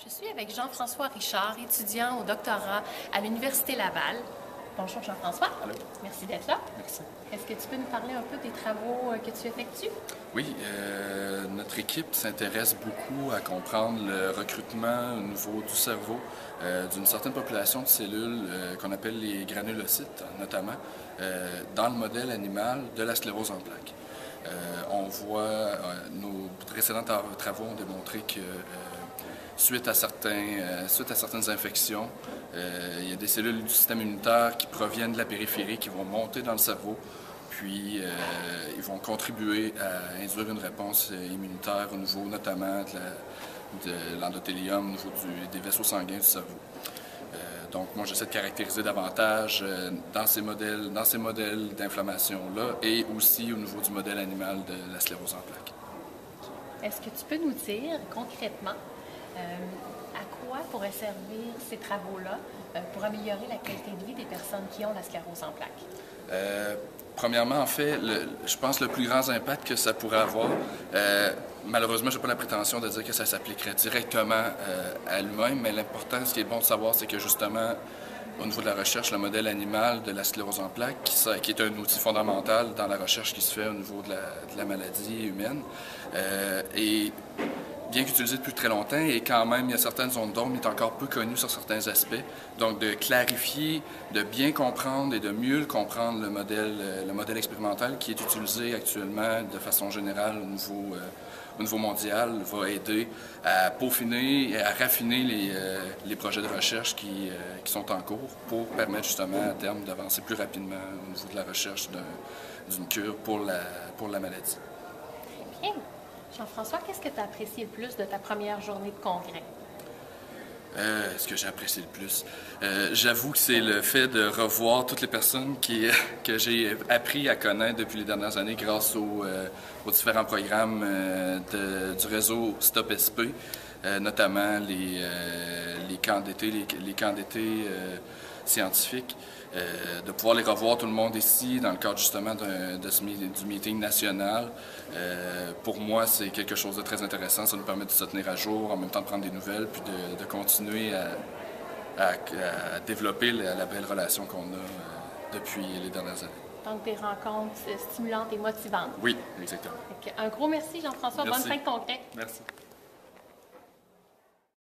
Je suis avec Jean-François Richard, étudiant au doctorat à l'Université Laval. Bonjour Jean-François. Allô. Merci d'être là. Merci. Est-ce que tu peux nous parler un peu des travaux que tu effectues? Oui, notre équipe s'intéresse beaucoup à comprendre le recrutement au niveau du cerveau d'une certaine population de cellules qu'on appelle les granulocytes, notamment, dans le modèle animal de la sclérose en plaques. On voit, nos précédents travaux ont démontré que suite à certaines infections, il y a des cellules du système immunitaire qui proviennent de la périphérie, qui vont monter dans le cerveau, puis ils vont contribuer à induire une réponse immunitaire au niveau notamment de l'endothélium, au niveau des vaisseaux sanguins du cerveau. Donc moi, j'essaie de caractériser davantage dans ces modèles d'inflammation-là et aussi au niveau du modèle animal de la sclérose en plaques. Est-ce que tu peux nous dire concrètement à quoi pourraient servir ces travaux-là pour améliorer la qualité de vie des personnes qui ont la sclérose en plaques? Premièrement, en fait, je pense que le plus grand impact que ça pourrait avoir, malheureusement, je n'ai pas la prétention de dire que ça s'appliquerait directement à l'humain, mais l'important, ce qui est bon de savoir, c'est que justement, au niveau de la recherche, le modèle animal de la sclérose en plaques, qui est un outil fondamental dans la recherche qui se fait au niveau de la maladie humaine, et bien qu'utilisé depuis très longtemps, et quand même, il y a certaines zones d'ombre, il est encore peu connu sur certains aspects. Donc, de clarifier, de bien comprendre et de mieux comprendre le modèle expérimental qui est utilisé actuellement de façon générale au niveau mondial va aider à peaufiner et à raffiner les projets de recherche qui sont en cours pour permettre justement à terme d'avancer plus rapidement au niveau de la recherche d'une cure pour la maladie. Très bien. Jean-François, qu'est-ce que tu as apprécié le plus de ta première journée de congrès? Ce que j'ai apprécié le plus, j'avoue que c'est le fait de revoir toutes les personnes que j'ai appris à connaître depuis les dernières années grâce aux différents programmes du réseau Stop SP, notamment les camps d'été scientifiques. De pouvoir les revoir tout le monde ici dans le cadre justement du meeting national. Pour moi, c'est quelque chose de très intéressant. Ça nous permet de se tenir à jour, en même temps de prendre des nouvelles, puis de continuer à développer la belle relation qu'on a depuis les dernières années. Donc, des rencontres stimulantes et motivantes. Oui, exactement. Un gros merci, Jean-François. Bonne fin de congrès. Merci.